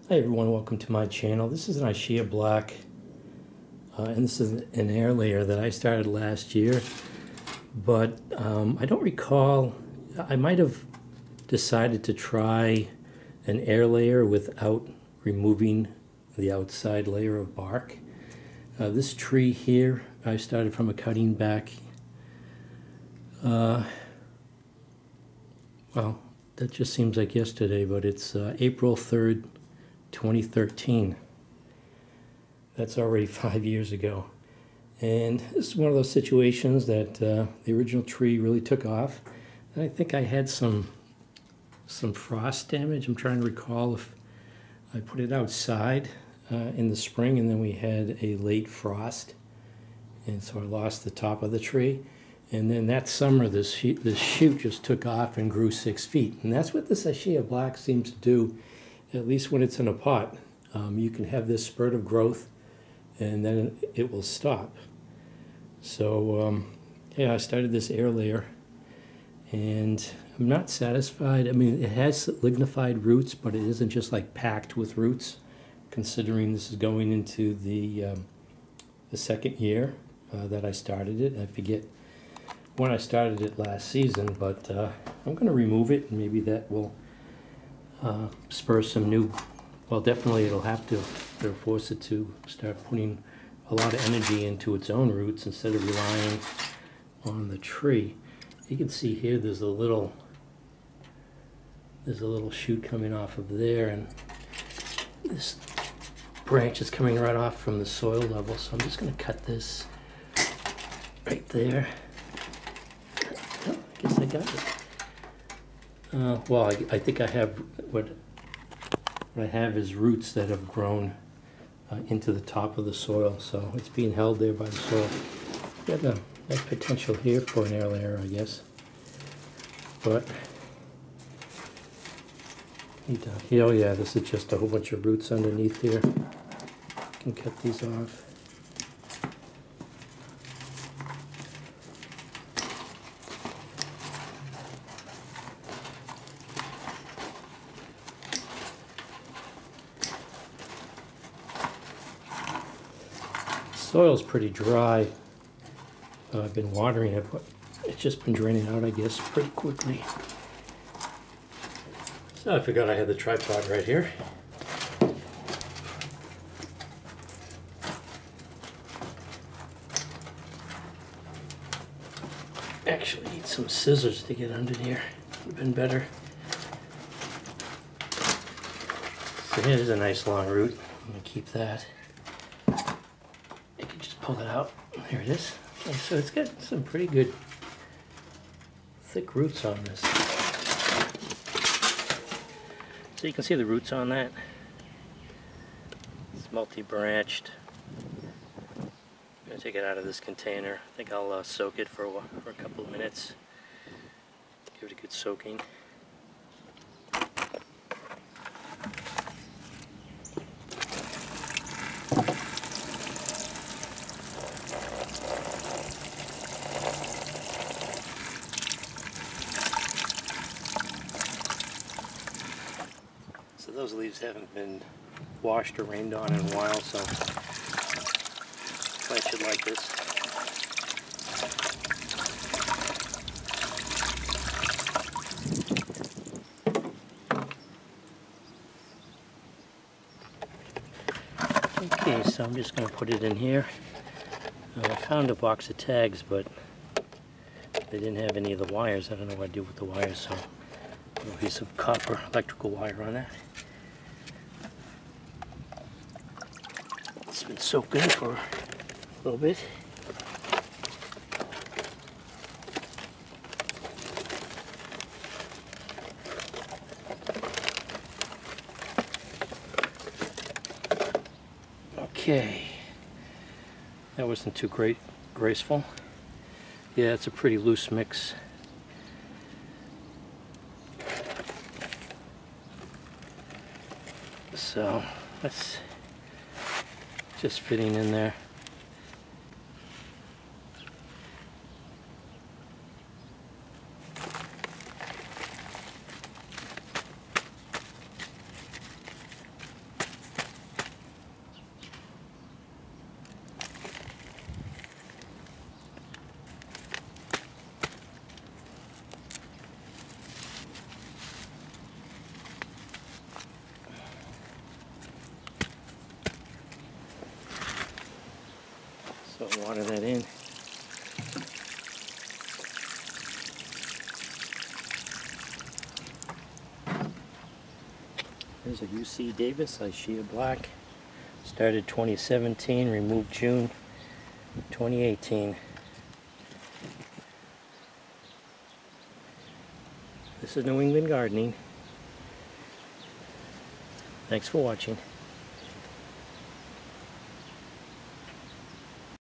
Hi everyone, welcome to my channel. This is an Ischia Black, and this is an air layer that I started last year, but I don't recall, I might have decided to try an air layer without removing the outside layer of bark. This tree here, I started from a cutting back, well, that just seems like yesterday, but it's April 3rd, 2013. That's already 5 years ago. And this is one of those situations that the original tree really took off. And I think I had some frost damage. I'm trying to recall if I put it outside in the spring and then we had a late frost. And so I lost the top of the tree. And then that summer, this shoot just took off and grew 6 feet. And that's what this Ischia Black seems to do, at least when it's in a pot. You can have this spurt of growth and then it will stop. So yeah, I started this air layer and I'm not satisfied. I mean, it has lignified roots, but it isn't just like packed with roots, considering this is going into the second year that I started it. I forget when I started it last season, but I'm going to remove it, and maybe that will spur some new, well, definitely it'll have to, it'll force it to start putting a lot of energy into its own roots instead of relying on the tree. You can see here there's a little shoot coming off of there, and this branch is coming right off from the soil level, so I'm just going to cut this right there. Oh, I guess I got it. Well, I think I have what I have is roots that have grown into the top of the soil, so it's being held there by the soil. Got a nice potential here for an air layer, I guess. But oh yeah, this is just a whole bunch of roots underneath here. I can cut these off. Soil's pretty dry. I've been watering it, but it's just been draining out, I guess, pretty quickly. So I forgot I had the tripod right here. Actually need some scissors to get under here. Would have been better. So here's a nice long root. I'm going to keep that. Pull it out. There it is. Okay, so it's got some pretty good thick roots on this. So you can see the roots on that. It's multi-branched. I'm going to take it out of this container. I think I'll soak it for a couple of minutes. Give it a good soaking. So those leaves haven't been washed or rained on in a while, so plant should like this. Okay, so I'm just going to put it in here. I found a box of tags, but they didn't have any of the wires. I don't know what to do with the wires, so there'll be some copper electrical wire on that. It's been soaking for a little bit. Okay, that wasn't too graceful. Yeah, it's a pretty loose mix. So that's just fitting in there. Don't water that in. There's a UCD Ischia Black. Started 2017, removed June 2018. This is New England Gardening. Thanks for watching.